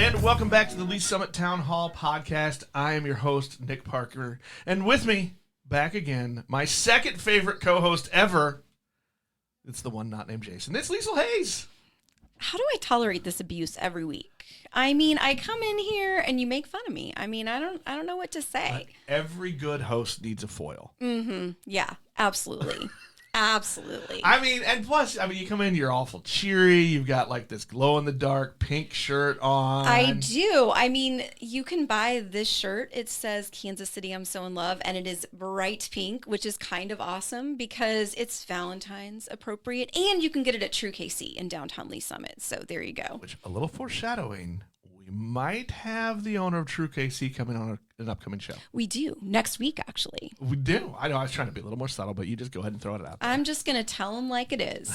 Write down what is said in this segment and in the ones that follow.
and welcome back to the Lee's Summit Town Hall podcast. I am your host, Nick Parker, and with me, back again, my second favorite co-host ever. It's the one not named Jason. It's Liesl Hayes. How do I tolerate this abuse every week? I mean, I come in here and you make fun of me. I mean, I don't know what to say. Every good host needs a foil. Mm-hmm. Yeah, absolutely. Absolutely. I mean, and plus, you come in, you're awful cheery. You've got like this glow-in-the-dark pink shirt on. I do. I mean, you can buy this shirt. It says Kansas City, I'm so in love, and it is bright pink, which is kind of awesome because it's Valentine's appropriate, and you can get it at True KC in downtown Lee Summit. So there you go. Which, a little foreshadowing, we might have the owner of True KC coming on an upcoming show. We do. Next week, actually. We do. I know I was trying to be a little more subtle, but you just go ahead and throw it out there. I'm just going to tell them like it is.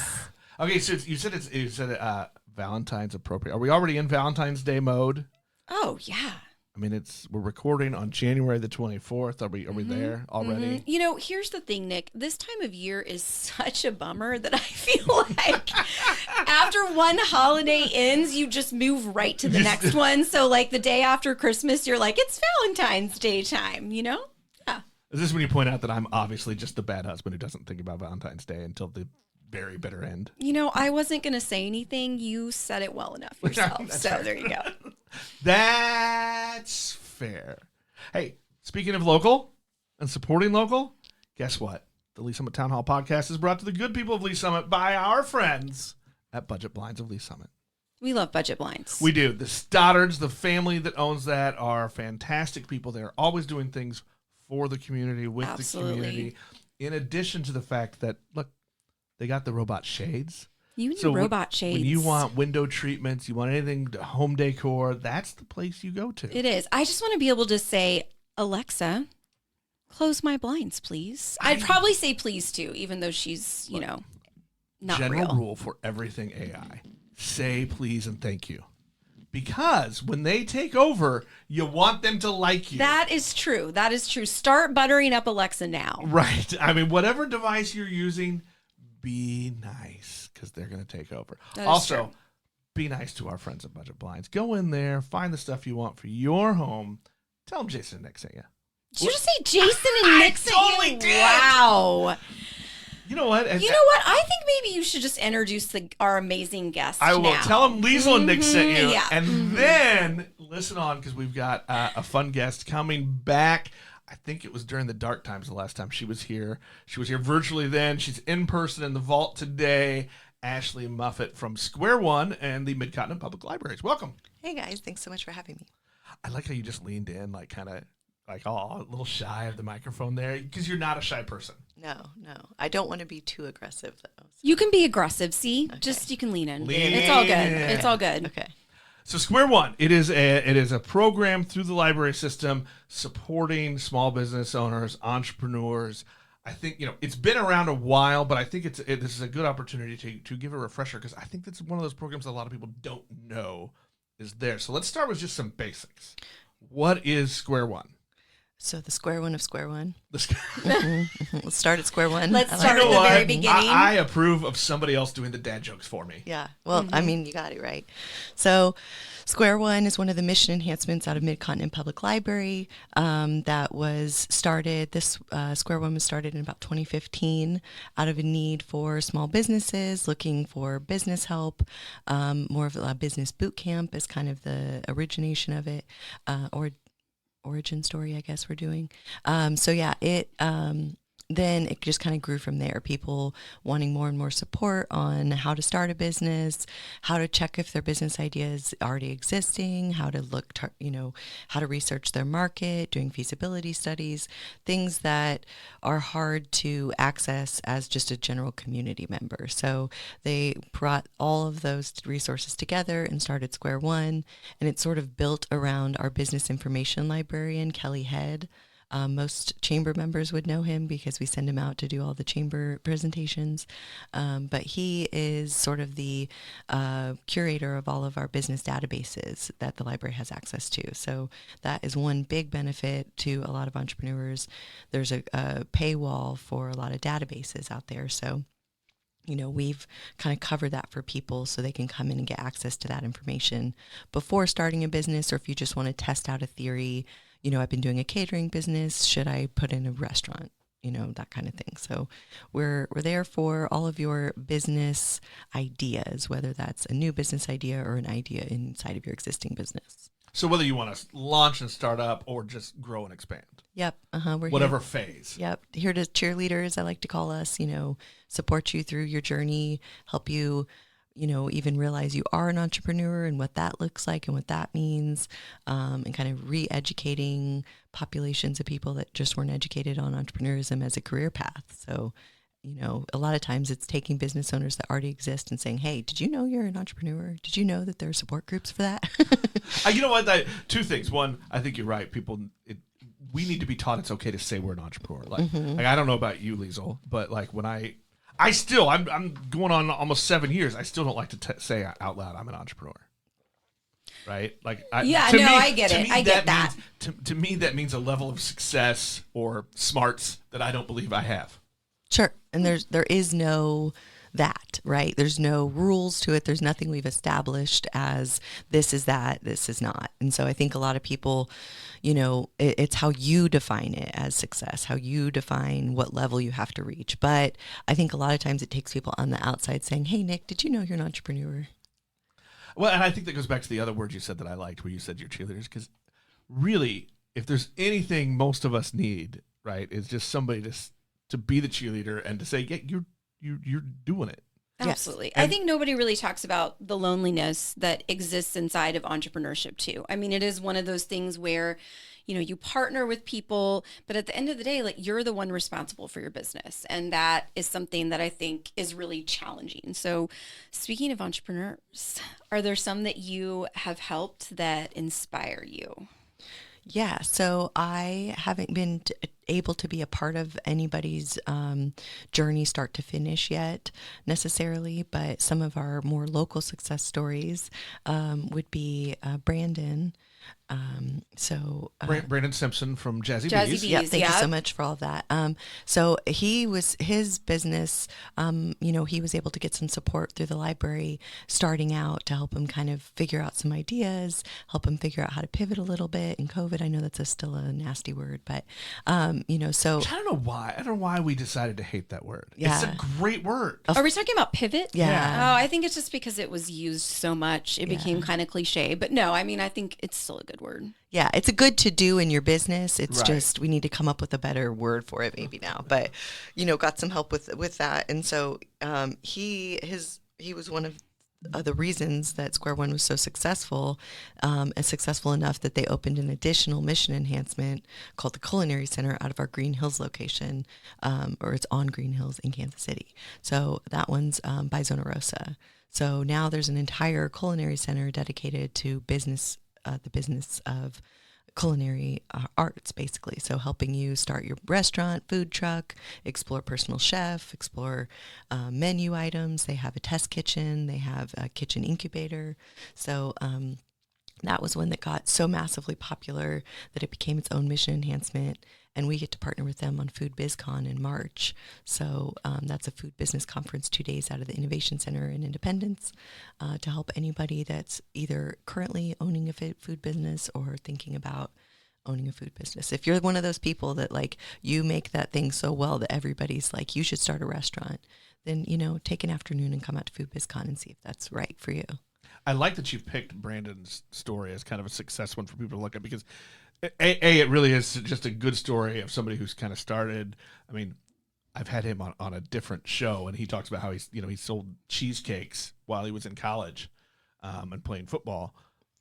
Okay, so you said Valentine's appropriate. Are we already in Valentine's Day mode? Oh, yeah. I mean, we're recording on January the 24th. Are we there already? You know, here's the thing, Nick. This time of year is such a bummer that I feel like after one holiday ends, you just move right to the next one. So, like, the day after Christmas, you're like, it's Valentine's Day time, you know? Yeah. Is this when you point out that I'm obviously just the bad husband who doesn't think about Valentine's Day until the very bitter end? You know, I wasn't going to say anything. You said it well enough yourself. So right. There you go. That's fair. Hey, speaking of local and supporting local, guess what? The Lee Summit Town Hall podcast is brought to the good people of Lee Summit by our friends at Budget Blinds of Lee Summit. We love Budget Blinds. We do. The Stoddards, the family that owns that, are fantastic people. They're always doing things for the community, with Absolutely. the community. In addition to the fact that, look, they got the robot shades. You need robot shades. When you want window treatments, you want anything to home decor, that's the place you go to. It is. I just want to be able to say, Alexa, close my blinds, please. I'd probably say please too, even though she's, not general real. rule for everything AI. Say please and thank you. Because when they take over, you want them to like you. That is true. That is true. Start buttering up Alexa now. Right. I mean, whatever device you're using, be nice because they're going to take over. Also, be nice to our friends at Budget Blinds. Go in there, find the stuff you want for your home. Tell them Jason and Nick sent you. Did you just say Jason and Nick sent I totally you? did. Wow. You know what? I think maybe you should just introduce our amazing guest I will now. tell them Liesl and Nick sent you. Yeah. And then listen on because we've got a fun guest coming back. I think it was during the dark times the last time she was here. She was here virtually then. She's in person in the vault today. Ashley Muffitt from Square One and the Mid-Continent Public Libraries. Welcome. Hey, guys. Thanks so much for having me. I like how you just leaned in, like kind of like a little shy of the microphone there because you're not a shy person. No. I don't want to be too aggressive, though. So. You can be aggressive, see? Okay. Just you can lean in. Lean It's all good. in. It's all good. Okay. So Square One, it is a program through the library system supporting small business owners, entrepreneurs. I think it's been around a while, but I think this is a good opportunity to give a refresher because I think that's one of those programs that a lot of people don't know is there. So let's start with just some basics. What is Square One? So the Square One of Square One. Mm-hmm. Let's start at Square One. Let's start at the very beginning. I approve of somebody else doing the dad jokes for me. Yeah. Well, I mean, you got it right. So Square One is one of the mission enhancements out of Mid-Continent Public Library that was started. This Square One was started in about 2015 out of a need for small businesses looking for business help. More of a business boot camp is kind of the origination of it, or origin story, I guess we're doing. Then it just kind of grew from there. People wanting more and more support on how to start a business, how to check if their business idea is already existing, how to how to research their market, doing feasibility studies, things that are hard to access as just a general community member. So they brought all of those resources together and started Square One, and it's sort of built around our business information librarian, Kelly Head. Most chamber members would know him because we send him out to do all the chamber presentations. But he is sort of the curator of all of our business databases that the library has access to. So that is one big benefit to a lot of entrepreneurs. There's a paywall for a lot of databases out there. So we've kind of covered that for people so they can come in and get access to that information before starting a business, or if you just want to test out a theory, I've been doing a catering business. Should I put in a restaurant? That kind of thing. So we're there for all of your business ideas, whether that's a new business idea or an idea inside of your existing business. So whether you want to launch and start up or just grow and expand. Yep. We're whatever here. phase. Yep. Here to cheerleaders, I like to call us, support you through your journey, help you, even realize you are an entrepreneur and what that looks like and what that means, and kind of re-educating populations of people that just weren't educated on entrepreneurism as a career path. So, a lot of times it's taking business owners that already exist and saying, hey, did you know you're an entrepreneur? Did you know that there are support groups for that? You know what? Two things. One, I think you're right. We need to be taught it's okay to say we're an entrepreneur. Like I don't know about you, Liesl, but like when I'm going on almost 7 years. I still don't like to say out loud I'm an entrepreneur. Right? Like I get it. I get that. To me, that means a level of success or smarts that I don't believe I have. Sure. And there is no that, right? There's no rules to it. There's nothing we've established as this is that, this is not. And so I think a lot of people, it's how you define it as success, how you define what level you have to reach. But I think a lot of times it takes people on the outside saying, hey, Nick, did you know you're an entrepreneur? Well, and I think that goes back to the other words you said that I liked, where you said you're cheerleaders, because really, if there's anything most of us need, right, is just somebody to be the cheerleader and to say, yeah, you're doing it. Absolutely. Yes. I think nobody really talks about the loneliness that exists inside of entrepreneurship too. I mean, it is one of those things where, you partner with people, but at the end of the day, like you're the one responsible for your business. And that is something that I think is really challenging. So speaking of entrepreneurs, are there some that you have helped that inspire you? Yeah, so I haven't been able to be a part of anybody's journey start to finish yet necessarily, but some of our more local success stories would be Brandon. Brandon Simpson from Jazzy Bees. Yeah, thank you so much for all of that. So his business, he was able to get some support through the library starting out to help him kind of figure out some ideas, help him figure out how to pivot a little bit in COVID. I know that's still a nasty word, but, so. I don't know why. I don't know why we decided to hate that word. Yeah. It's a great word. Are we talking about pivot? Yeah. Oh, I think it's just because it was used so much. It became kind of cliche, but no, I mean, I think it's still a good word. Yeah, it's a good to do in your business. It's right. Just we need to come up with a better word for it maybe now. But got some help with that, and so he was one of the reasons that Square One was so successful, and successful enough that they opened an additional mission enhancement called the Culinary Center out of our Green Hills location, or it's on Green Hills in Kansas City. So that one's by Zona Rosa. So now there's an entire culinary center dedicated to business. The business of culinary arts, basically. So helping you start your restaurant, food truck, explore personal chef, explore menu items. They have a test kitchen. They have a kitchen incubator. So that was one that got so massively popular that it became its own mission enhancement. And we get to partner with them on Food BizCon in March. So that's a food business conference 2 days out of the Innovation Center in Independence to help anybody that's either currently owning a food business or thinking about owning a food business. If you're one of those people that like you make that thing so well that everybody's like, you should start a restaurant, then, take an afternoon and come out to Food BizCon and see if that's right for you. I like that you picked Brandon's story as kind of a success one for people to look at, because it really is just a good story of somebody who's kind of started. I mean, I've had him on a different show, and he talks about how he sold cheesecakes while he was in college and playing football.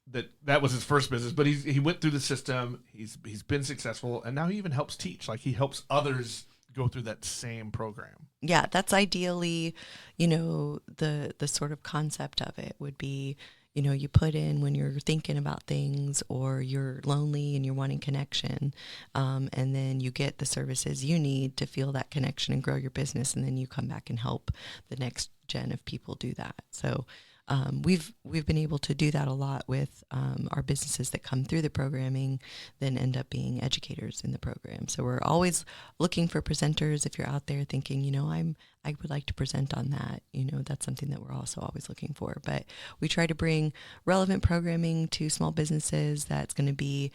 That was his first business, but he went through the system. He's been successful, and now he even helps teach. Like he helps others go through that same program. Yeah, that's ideally, the sort of concept of it would be, you put in when you're thinking about things or you're lonely and you're wanting connection, and then you get the services you need to feel that connection and grow your business, and then you come back and help the next gen of people do that. So we've been able to do that a lot with our businesses that come through the programming, then end up being educators in the program. So we're always looking for presenters. If you're out there thinking, I would like to present on that, that's something that we're also always looking for. But we try to bring relevant programming to small businesses. That's going to be,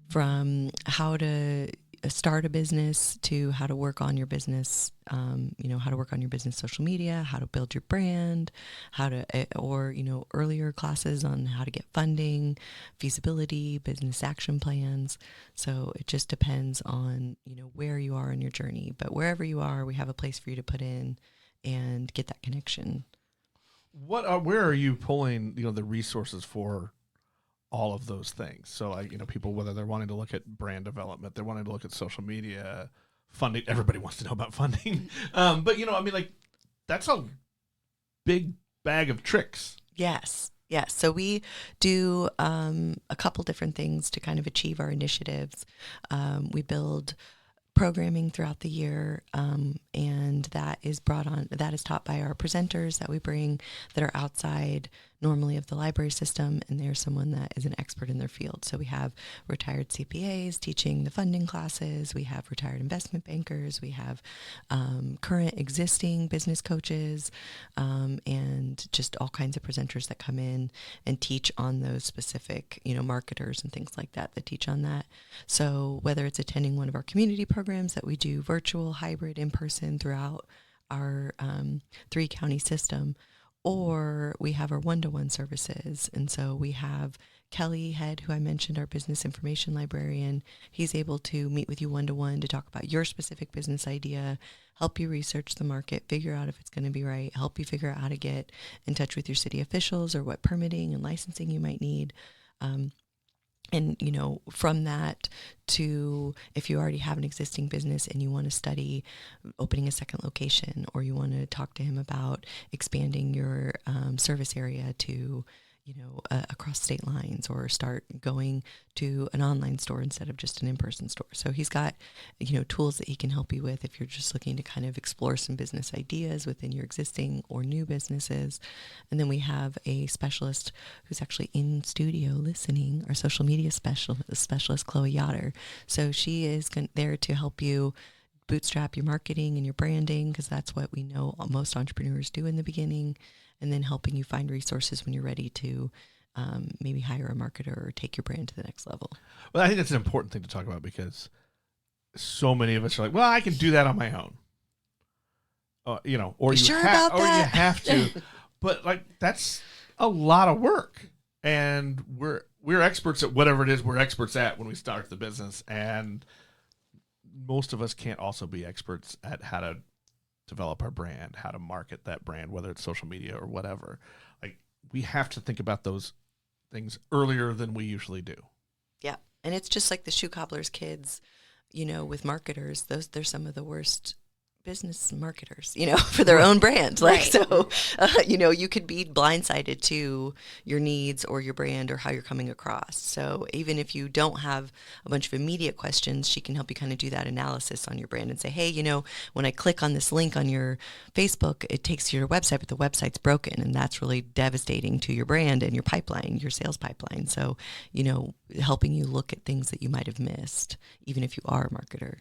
from how to start a business to how to work on your business, how to work on your business social media, how to build your brand, or earlier classes on how to get funding, feasibility, business action plans. So it just depends on, where you are in your journey. But wherever you are, we have a place for you to put in and get that connection. Where are you pulling, the resources for all of those things? So people, whether they're wanting to look at brand development, they're wanting to look at social media, funding. Everybody wants to know about funding. But that's a big bag of tricks. Yes. So we do a couple different things to kind of achieve our initiatives. We build programming throughout the year, and that is taught by our presenters that we bring that are outside normally of the library system, and they're someone that is an expert in their field. So we have retired CPAs teaching the funding classes, we have retired investment bankers, we have current existing business coaches, and just all kinds of presenters that come in and teach on those specific, marketers and things like that teach on that. So whether it's attending one of our community programs that we do virtual, hybrid, in-person throughout our 3-county system, or we have our one-to-one services. And so we have Kelly Head, who I mentioned, our business information librarian. He's able to meet with you one-to-one to talk about your specific business idea, help you research the market, figure out if it's going to be right, help you figure out how to get in touch with your city officials or what permitting and licensing you might need. And, from that to if you already have an existing business and you want to study opening a second location, or you want to talk to him about expanding your service area to, across state lines, or start going to an online store instead of just an in-person store. So he's got, tools that he can help you with if you're just looking to kind of explore some business ideas within your existing or new businesses. And then we have a specialist who's actually in studio listening, our social media specialist, Chloe Yoder. So she is there to help you bootstrap your marketing and your branding, because that's what we know most entrepreneurs do in the beginning, and then helping you find resources when you're ready to maybe hire a marketer or take your brand to the next level. Well, I think that's an important thing to talk about, because so many of us are like, well, I can do that on my own. Or you have to. But that's a lot of work. And we're experts at whatever it is we're experts at when we start the business. And most of us can't also be experts at how to develop our brand, how to market that brand, whether it's social media or whatever. Like, we have to think about those things earlier than we usually do. Yeah. And it's just like the shoe cobbler's kids, with marketers. They're some of the worst business marketers, for their own brand. Like, so, you could be blindsided to your needs or your brand or how you're coming across. So even if you don't have a bunch of immediate questions, she can help you kind of do that analysis on your brand and say, hey, when I click on this link on your Facebook, it takes you to your website, but the website's broken. And that's really devastating to your brand and your pipeline, your sales pipeline. So, helping you look at things that you might have missed, even if you are a marketer.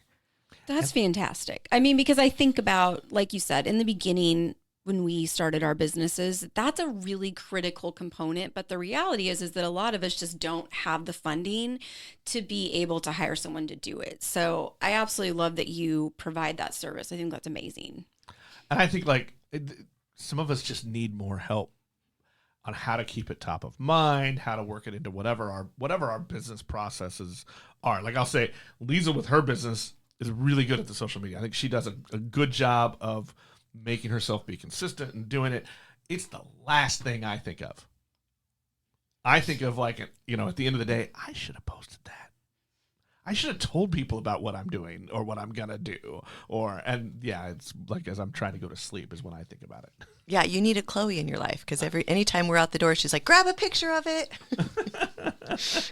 That's fantastic. I mean, because I think about, like you said, in the beginning, when we started our businesses, that's a really critical component. But the reality is that a lot of us just don't have the funding to be able to hire someone to do it. So I absolutely love that you provide that service. I think that's amazing. And I think some of us just need more help on how to keep it top of mind, how to work it into whatever our business processes are. Like, I'll say, Liesl with her business is really good at the social media. I think she does a good job of making herself be consistent and doing it. It's the last thing I think of. I think of at the end of the day, I should have posted that. I should have told people about what I'm doing or what I'm gonna do. It's like, as I'm trying to go to sleep is when I think about it. Yeah, you need a Chloe in your life, because anytime we're out the door, she's like, grab a picture of it.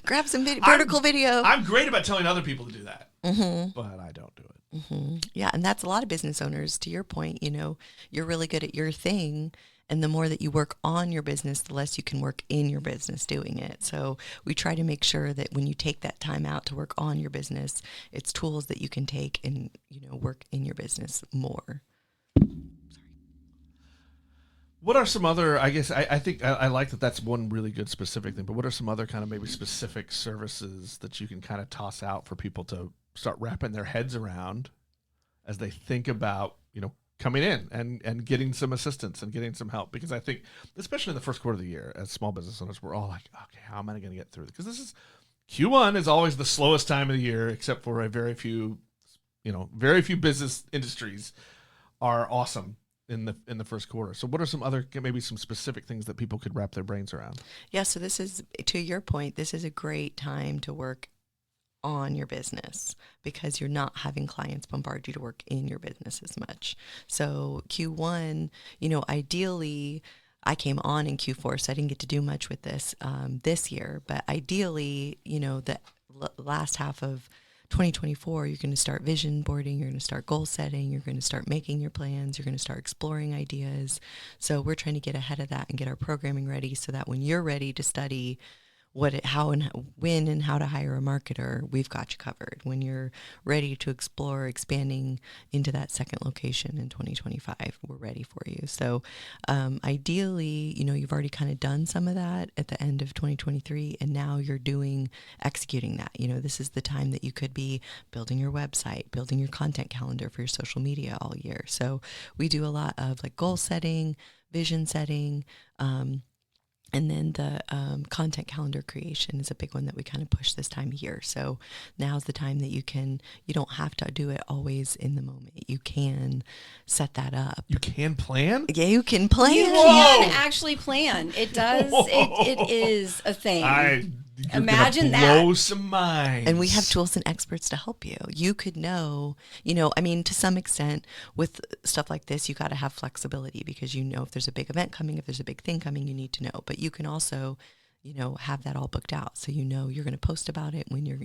Grab some vertical video. I'm great about telling other people to do that, but I don't do it. Yeah, and that's a lot of business owners. To your point, you're really good at your thing, And the more that you work on your business, the less you can work in your business doing it. So we try to make sure that when you take that time out to work on your business, it's tools that you can take and, work in your business more. What are some other, I guess, I think I like that that's one really good specific thing, but what are some other kind of maybe specific services that you can kind of toss out for people to start wrapping their heads around as they think about, coming in and getting some assistance and getting some help? Because I think, especially in the first quarter of the year, as small business owners, we're all like, okay, how am I going to get through this? Because Q1 is always the slowest time of the year, except for very few business industries are awesome in the first quarter. So what are some other, maybe some specific things that people could wrap their brains around? Yeah, so this is, to your point, this is a great time to work on your business because you're not having clients bombard you to work in your business as much. So Q1, ideally, I came on in Q4, so I didn't get to do much with this this year. But ideally, the last half of 2024, you're going to start vision boarding, you're going to start goal setting, you're going to start making your plans, you're going to start exploring ideas. So we're trying to get ahead of that and get our programming ready so that when you're ready to study how and when and how to hire a marketer, we've got you covered. When you're ready to explore expanding into that second location in 2025, we're ready for you. So ideally, you've already kind of done some of that at the end of 2023, and now you're executing that. This is the time that you could be building your website, building your content calendar for your social media all year. So we do a lot of like goal setting, vision setting, and then the content calendar creation is a big one that we kind of push this time of year. So now's the time that you don't have to do it always in the moment. You can set that up. You can plan? Yeah, you can plan. You can actually plan. It does. It is a thing. Imagine that. Blow some minds. And we have tools and experts to help you. You could know, to some extent with stuff like this, you got to have flexibility because if there's a big event coming, if there's a big thing coming, you need to know. But you can also, have that all booked out. So you're going to post about it when you're,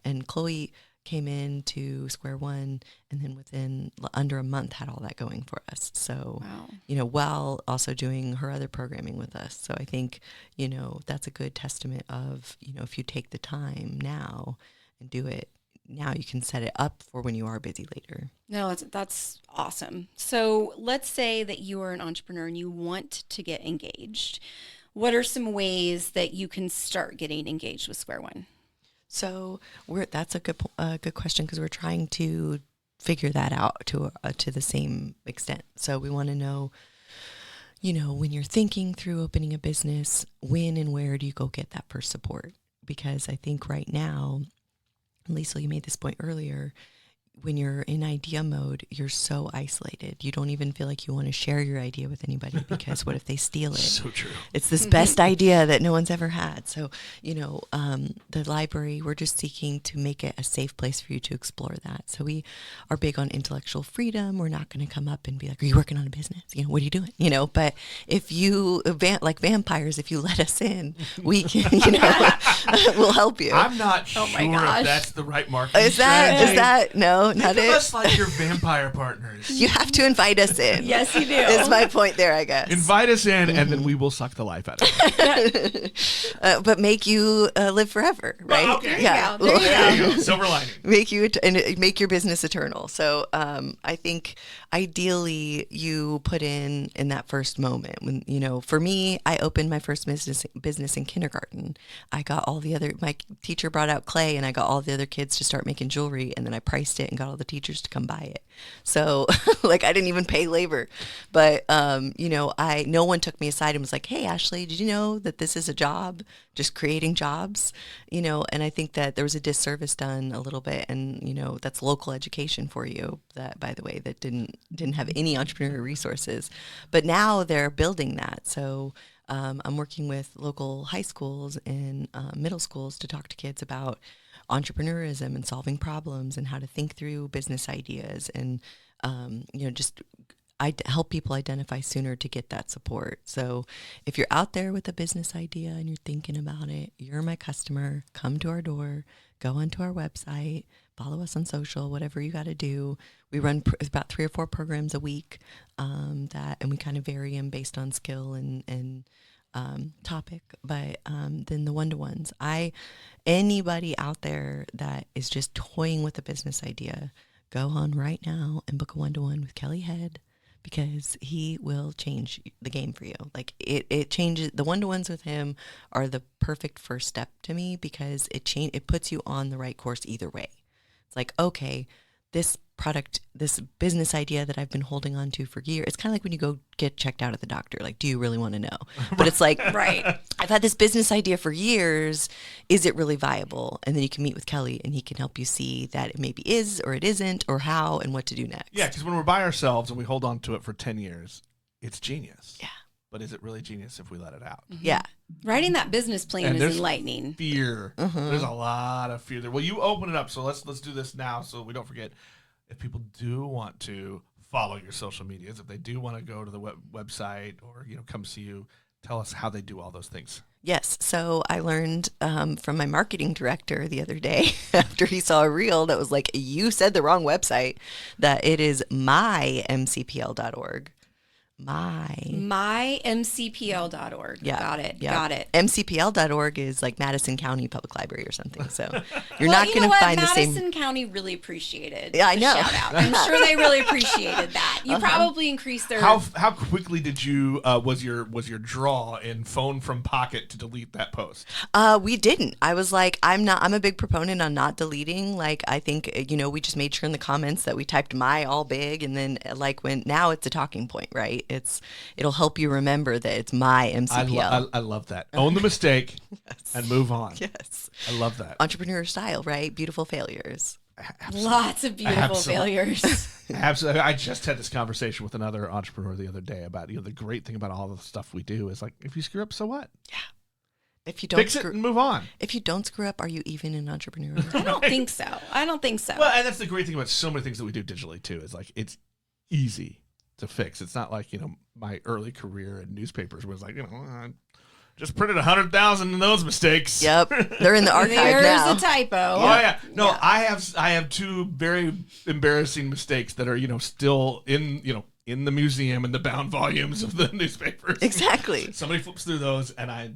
and Chloe came in to Square One and then within under a month had all that going for us. So, wow. While also doing her other programming with us. So I think, that's a good testament of, if you take the time now and do it now, you can set it up for when you are busy later. No, that's awesome. So let's say that you are an entrepreneur and you want to get engaged. What are some ways that you can start getting engaged with Square One? So that's a good question because we're trying to figure that out to the same extent. So we want to know, when you're thinking through opening a business, when and where do you go get that first support? Because I think right now, Liesl, you made this point earlier, when you're in idea mode, you're so isolated. You don't even feel like you want to share your idea with anybody because what if they steal it? So true. It's this best idea that no one's ever had. So, the library, we're just seeking to make it a safe place for you to explore that. So we are big on intellectual freedom. We're not going to come up and be like, are you working on a business? What are you doing? But if you, like vampires, if you let us in, we can, we'll help you. I'm not sure if that's the right marketing strategy. Is that, no? Not Think of us like your vampire partners. You have to invite us in. Yes, you do. Is my point there, I guess. Invite us in, and then we will suck the life out of you. But make you live forever, right? Oh, okay. Yeah. There you go. Silver lining. Make your business eternal. So I think ideally you put in that first moment when for me, I opened my first business in kindergarten. I got my teacher brought out clay, and I got all the other kids to start making jewelry, and then I priced it and got all the teachers to come buy it. So I didn't even pay labor, but no one took me aside and was like, hey, Ashley, did you know that this is a job, just creating jobs, and I think that there was a disservice done a little bit. And, that's local education for you that, by the way, that didn't have any entrepreneurial resources, but now they're building that. So I'm working with local high schools and middle schools to talk to kids about entrepreneurism and solving problems and how to think through business ideas and, I help people identify sooner to get that support. So if you're out there with a business idea and you're thinking about it, you're my customer, come to our door, go onto our website, follow us on social, whatever you got to do. We run about 3 or 4 programs a week, and we kind of vary them based on skill and topic. But then the one-to-ones, anybody out there that is just toying with a business idea, go on right now and book a one-to-one with Kelly Head, because he will change the game for you. Like it changes. The one-to-ones with him are the perfect first step to me, because it puts you on the right course either way. It's like, okay, this business idea that I've been holding on to for years. It's kind of like when you go get checked out at the doctor. Like, do you really want to know? But it's like, Right. I've had this business idea for years. Is it really viable? And then you can meet with Kelly, and he can help you see that it maybe is, or it isn't, or how, and what to do next. Yeah, because when we're by ourselves and we hold on to it for 10 years, it's genius. Yeah. But is it really genius if we let it out? Yeah. Writing that business plan And is there's enlightening. Fear. There's a lot of fear there. Well, you open it up, so let's do this now so we don't forget. If people do want to follow your social medias, if they do want to go to the website or come see you, tell us how they do all those things. Yes. So I learned from my marketing director the other day, after he saw a reel that was like, you said the wrong website, that it is mymcpl.org. mymcpl.org. Yeah. Got it. Yeah. Got it. MCPL.org is like Madison County Public Library or something. So you're Well, not going to find the Madison same. County really appreciated Yeah, I the know. shout out. I'm sure they really appreciated that. You probably increased their... How quickly did you was your draw in phone from pocket to delete that post? We didn't. I was like, I'm a big proponent on not deleting. Like, I think, we just made sure in the comments that we typed my all big. And then now it's a talking point, right? It'll help you remember that it's my MCPL. I love that. Own the mistake and move on. Yes. I love that. Entrepreneur style, right? Beautiful failures. Lots of beautiful failures. Absolutely. I just had this conversation with another entrepreneur the other day about the great thing about all the stuff we do is like, if you screw up, so what? Yeah. If you don't fix it and move on. If you don't screw up, are you even an entrepreneur? I don't think so. Well, and that's the great thing about so many things that we do digitally too. Is like it's easy to fix. It's not like my early career in newspapers was like I just printed 100,000 in those mistakes. Yep, they're in the archive There's now. a typo. Oh yeah, no, yeah. I have 2 very embarrassing mistakes that are still in in the museum in the bound volumes of the newspapers. Exactly. Somebody flips through those, and I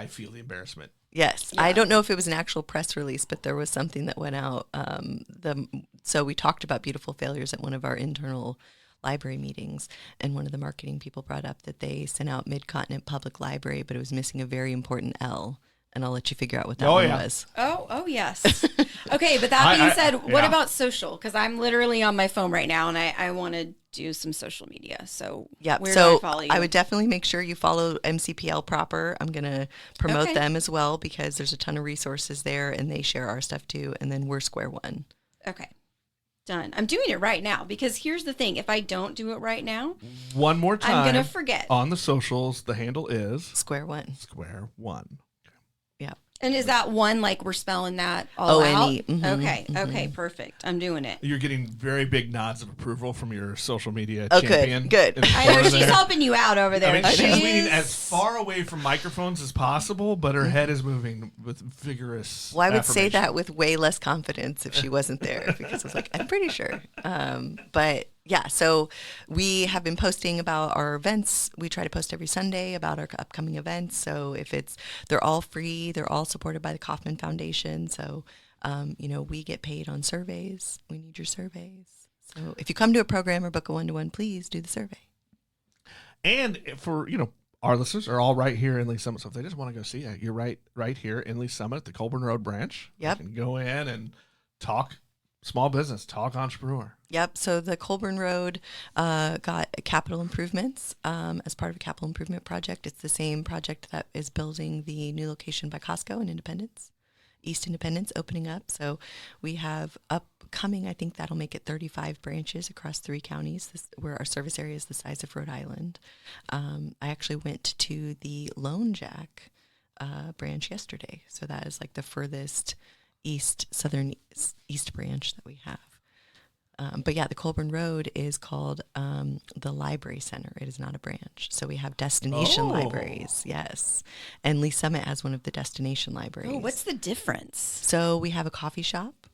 feel the embarrassment. Yes. Yeah. I don't know if it was an actual press release, but there was something that went out. So we talked about beautiful failures at one of our internal library meetings, and one of the marketing people brought up that they sent out Mid-Continent Public Library, but it was missing a very important L. And I'll let you figure out what that one was. Oh, yes. Okay, but that being said, what about social? Because I'm literally on my phone right now, and I want to do some social media. So where do I follow you? I would definitely make sure you follow MCPL proper. I'm going to promote them as well, because there's a ton of resources there, and they share our stuff too. And then we're Square One. Okay. Done. I'm doing it right now, because here's the thing. If I don't do it right now, one more time, I'm going to forget. On the socials, the handle is Square One. Square One. Yeah. And is that one like we're spelling that all out? Mm-hmm, okay, perfect. I'm doing it. You're getting very big nods of approval from your social media Oh, champion. Good. I know she's helping you out over there. I mean, she's leaning as far away from microphones as possible, but her head is moving with vigorous. Well, I would say that with way less confidence if she wasn't there, because I was like, I'm pretty sure. But yeah, so we have been posting about our events. We try to post every Sunday about our upcoming events. So they're all free. They're all supported by the Kauffman Foundation. So, we get paid on surveys. We need your surveys. So if you come to a program or book a one-to-one, please do the survey. And for, our listeners are all right here in Lee Summit. So if they just want to go see you, you're right here in Lee Summit at the Colburn Road branch. Yep. You can go in and talk small business, talk entrepreneur. Yep. So the Colburn Road got capital improvements as part of a capital improvement project. It's the same project that is building the new location by Costco in Independence, East Independence, opening up. So we have upcoming, I think that'll make it 35 branches across 3 counties, where our service area is the size of Rhode Island. I actually went to the Lone Jack branch yesterday. So that is like the furthest southern east branch that we have. But yeah, the Colburn Road is called the Library Center. It is not a branch. So we have destination libraries, yes. And Lee Summit has one of the destination libraries. Oh, what's the difference? So we have a coffee shop.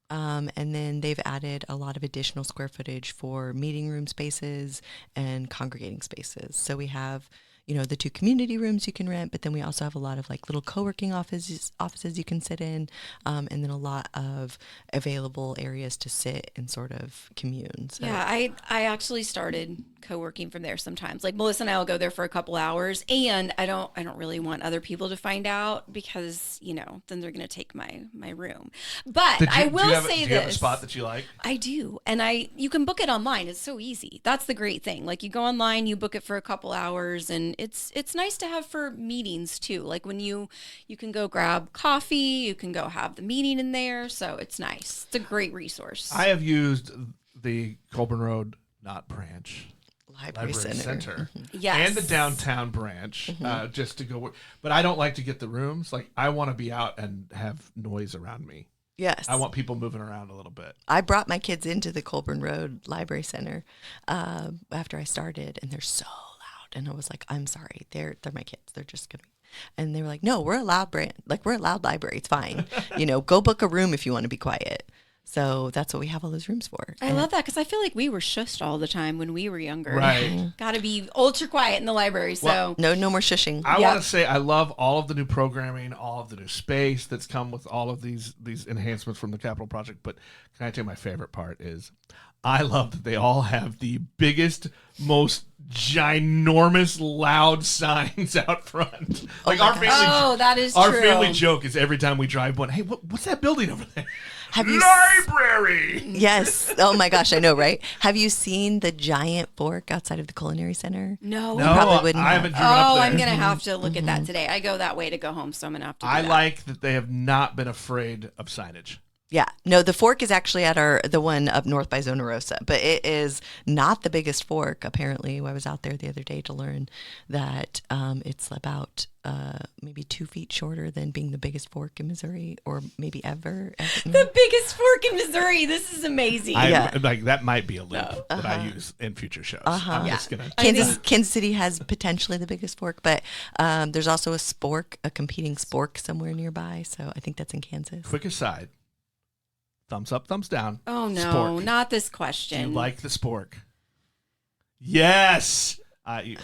And then they've added a lot of additional square footage for meeting room spaces and congregating spaces. So we have, the 2 community rooms you can rent, but then we also have a lot of like little co-working offices you can sit in, and then a lot of available areas to sit and sort of commune. So. Yeah, I actually started co-working from there sometimes. Like Melissa and I will go there for a couple hours, and I don't really want other people to find out because, then they're going to take my room. But I will say do you have a this. spot that you like? I do. And you can book it online. It's so easy. That's the great thing. Like you go online, you book it for a couple hours, and it's nice to have for meetings too. Like when you can go grab coffee, you can go have the meeting in there. So it's nice. It's a great resource. I have used the Colburn Road, not branch, Library Center. Yes. and the downtown branch, just to go. But I don't like to get the rooms. Like I want to be out and have noise around me. Yes. I want people moving around a little bit. I brought my kids into the Colburn Road Library Center after I started, and they're so loud. And I was like, I'm sorry, they're my kids. They're just gonna. And they were like, no, we're a loud brand. Like we're a loud library. It's fine. Go book a room if you want to be quiet. So that's what we have all those rooms for. I love that because I feel like we were shushed all the time when we were younger. Right. Got to be ultra quiet in the library. So No more shushing. I want to say I love all of the new programming, all of the new space that's come with all of these enhancements from the capital project. But can I tell you my favorite part is I love that they all have the biggest, most ginormous, loud signs out front. Like our family. Oh, that is our true. family joke is every time we drive one. Hey, what's that building over there? Have you Library. Yes. Oh my gosh, I know, right? Have you seen the giant fork outside of the Culinary Center? No. No, probably wouldn't I have. haven't driven up Oh, there. I'm going to have to look at that today. I go that way to go home, so I'm going to have to do I that. like that they have not been afraid of signage. Yeah. No, the fork is actually at the one up north by Zona Rosa, but it is not the biggest fork. Apparently, I was out there the other day to learn that it's about maybe 2 feet shorter than being the biggest fork in Missouri, or maybe ever. The biggest fork in Missouri. This is amazing. Like that might be a loop that I use in future shows. I'm just gonna. Kansas City has potentially the biggest fork, but there's also a competing spork somewhere nearby. So I think that's in Kansas. Quick aside. Thumbs up, thumbs down. Oh, no, Spork. not this Do question. you like the spork? Yes.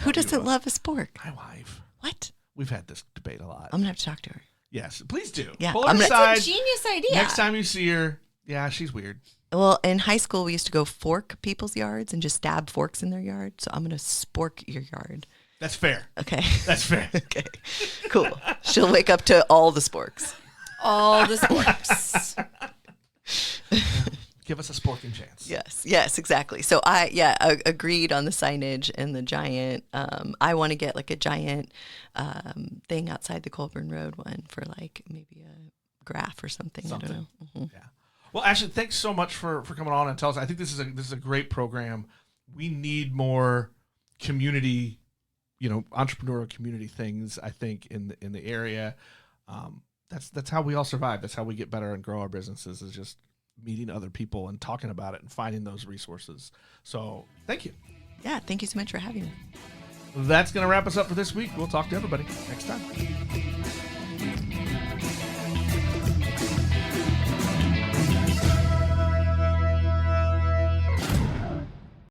Who doesn't love a spork? My wife. What? We've had this debate a lot. I'm gonna have to talk to her. Yes, please do. Yeah, Pull her aside. That's a genius idea. Next time you see her, yeah, she's weird. Well, in high school, we used to go fork people's yards and just stab forks in their yard. So I'm gonna spork your yard. That's fair. Okay. That's fair. Okay. Cool. She'll wake up to all the sporks. All the sporks. Give us a sporking chance. Yes, exactly. So I agreed on the signage and the giant. I want to get like a giant thing outside the Colburn Road one for like maybe a graph or something. I don't know. Mm-hmm. Yeah. Well, Ashley, thanks so much for coming on and tell us. I think this is a great program. We need more community, entrepreneurial community things. I think in the area. That's how we all survive. That's how we get better and grow our businesses, is just meeting other people and talking about it and finding those resources. So thank you. Yeah, thank you so much for having me. That's going to wrap us up for this week. We'll talk to everybody next time.